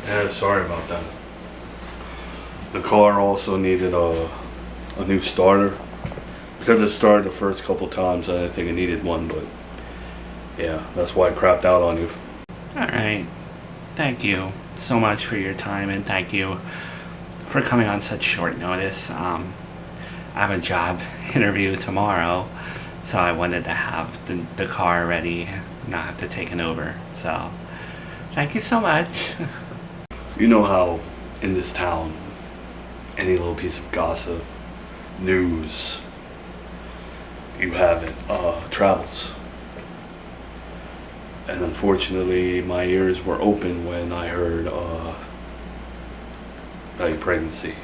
Yeah, sorry about that. The car also needed a new starter. Because it started the first couple times, I didn't think it needed one, but yeah, that's why I crapped out on you. Alright. Thank you so much for your time, and thank you for coming on such short notice. I have a job interview tomorrow, so I wanted to have the car ready, not have to take an Uber. So, thank you so much. You know how in this town, any little piece of gossip, news, you have it, travels. And unfortunately, my ears were open when I heard about your pregnancy.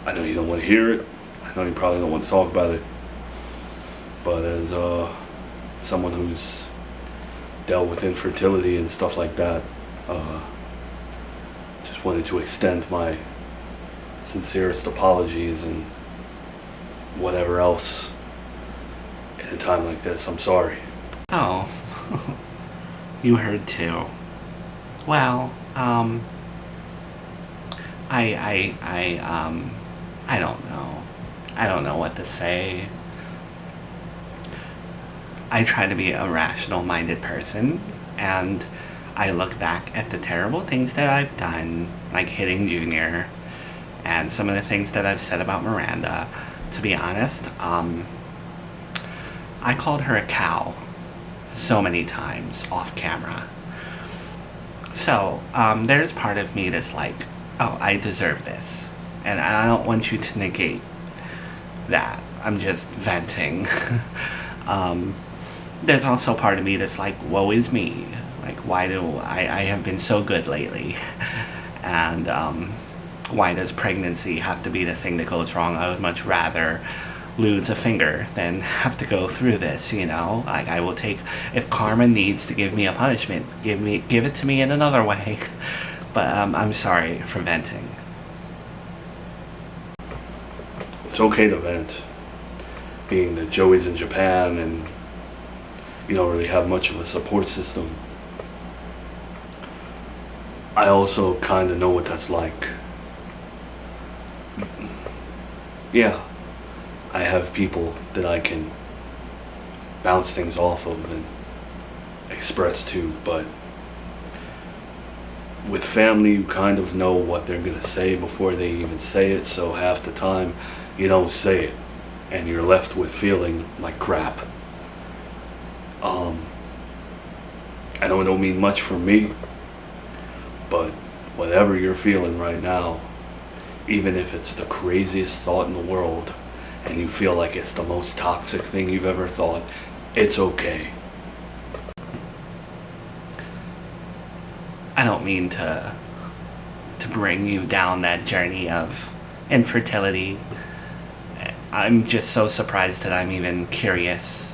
I know you don't want to hear it. I know you probably don't want to talk about it. But as someone who's dealt with infertility and stuff like that, just wanted to extend my sincerest apologies and whatever else in a time like this. I'm sorry. Oh, you heard too. Well, I don't know. I don't know what to say. I try to be a rational-minded person, and I look back at the terrible things that I've done, like hitting Junior, and some of the things that I've said about Miranda. To be honest, I called her a cow so many times off camera. So, there's part of me that's like, oh, I deserve this. And I don't want you to negate that. I'm just venting. There's also part of me that's like, woe is me. Like, why do I have been so good lately? And why does pregnancy have to be the thing that goes wrong? I would much rather lose a finger than have to go through this, you know? Like, I will take, if karma needs to give me a punishment, give it to me in another way. But I'm sorry for venting. It's okay to vent, being that Joey's in Japan and you don't really have much of a support system. I also kind of know what that's like. Yeah, I have people that I can bounce things off of and express to, but with family, you kind of know what they're gonna say before they even say it, so half the time you don't say it and you're left with feeling like crap. I know it don't mean much for me, but whatever you're feeling right now, even if it's the craziest thought in the world and you feel like it's the most toxic thing you've ever thought, it's okay. I don't mean to bring you down that journey of infertility. I'm just so surprised that I'm even curious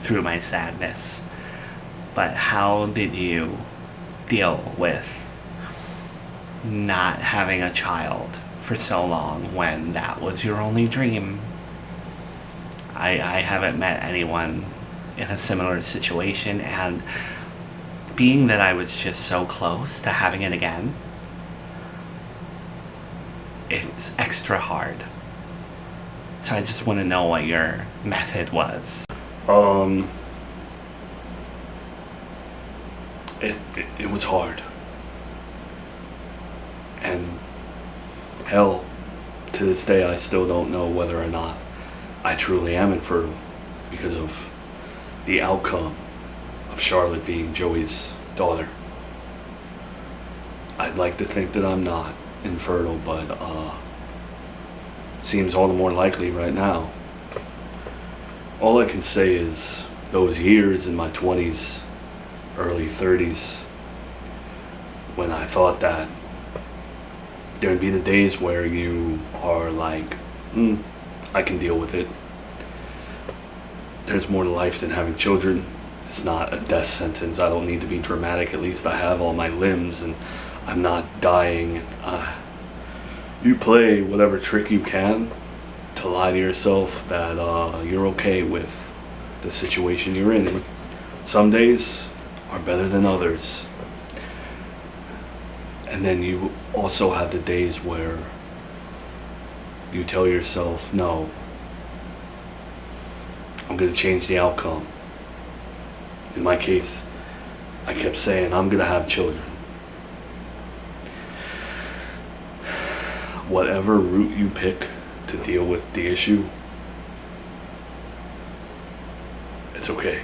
through my sadness. But how did you deal with not having a child for so long when that was your only dream? I haven't met anyone in a similar situation, and being that I was just so close to having it again, it's extra hard. So I just want to know what your method was. It was hard. And hell, to this day I still don't know whether or not I truly am infertile because of the outcome of Charlotte being Joey's daughter. I'd like to think that I'm not infertile, but seems all the more likely right now. All I can say is those years in my 20s, early 30s, when I thought that there'd be the days where you are like, I can deal with it. There's more to life than having children. It's not a death sentence. I don't need to be dramatic. At least I have all my limbs and I'm not dying. You play whatever trick you can to lie to yourself that you're okay with the situation you're in. And some days are better than others. And then you also have the days where you tell yourself, no, I'm going to change the outcome. In my case, I kept saying, I'm going to have children. Whatever route you pick to deal with the issue, it's okay.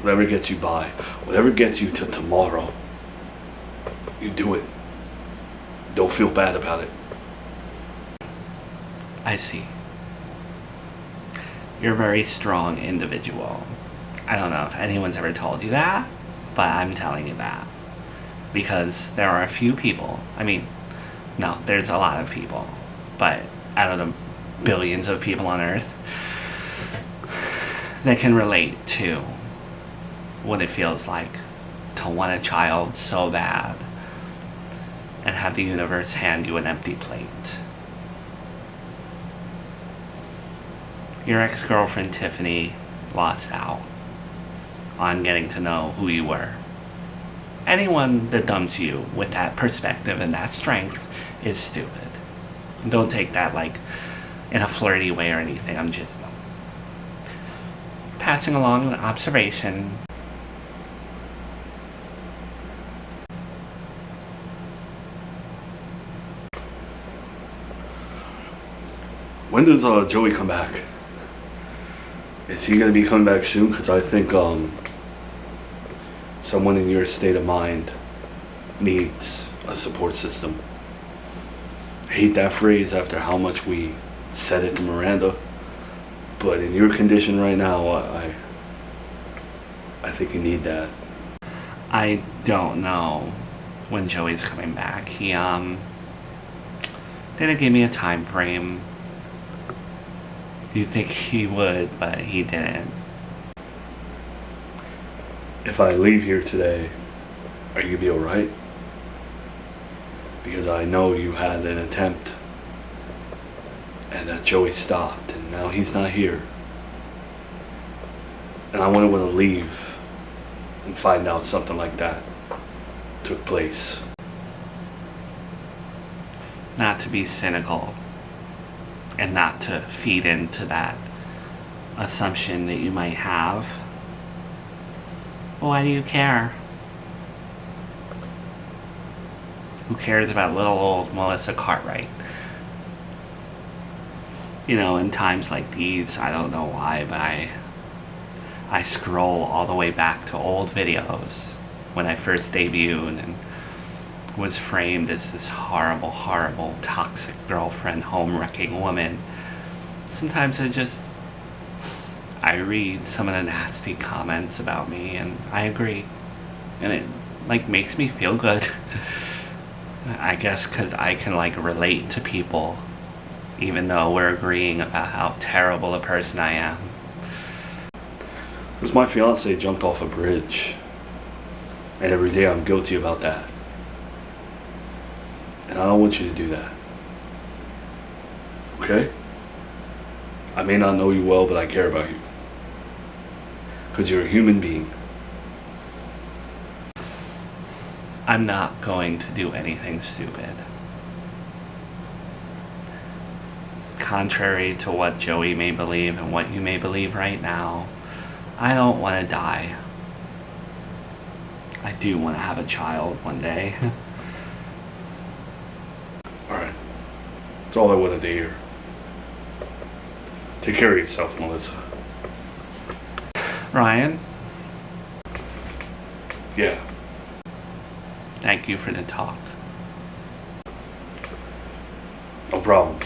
Whatever gets you by, whatever gets you to tomorrow, you do it. Don't feel bad about it. I see. You're a very strong individual. I don't know if anyone's ever told you that, but I'm telling you that. Because there are a few people, no, there's a lot of people, but out of the billions of people on Earth that can relate to what it feels like to want a child so bad and have the universe hand you an empty plate. Your ex-girlfriend Tiffany lost out on getting to know who you were. Anyone that dumps you with that perspective and that strength is stupid. Don't take that like in a flirty way or anything. I'm just passing along an observation. When does Joey come back? Is he going to be coming back soon? Because I think someone in your state of mind needs a support system. I hate that phrase after how much we said it to Miranda, but in your condition right now, I think you need that. I don't know when Joey's coming back. He didn't give me a time frame. You'd think he would, but he didn't. If I leave here today, are you gonna be alright? Because I know you had an attempt and that Joey stopped and now he's not here. And I wouldn't want to leave and find out something like that took place. Not to be cynical and not to feed into that assumption that you might have. Why do you care? Who cares about little old Melissa Cartwright? You know, in times like these, I don't know why, but I scroll all the way back to old videos when I first debuted and was framed as this horrible, horrible, toxic girlfriend, home-wrecking woman. Sometimes I read some of the nasty comments about me and I agree. And it makes me feel good. I guess because I can relate to people even though we're agreeing about how terrible a person I am. Because my fiance jumped off a bridge. And every day I'm guilty about that. And I don't want you to do that. Okay? I may not know you well, but I care about you. Because you're a human being. I'm not going to do anything stupid. Contrary to what Joey may believe and what you may believe right now, I don't want to die. I do want to have a child one day. Alright. That's all I wanted to hear. Take care of yourself, Melissa. Ryan, Yeah. thank you for the talk. No problem.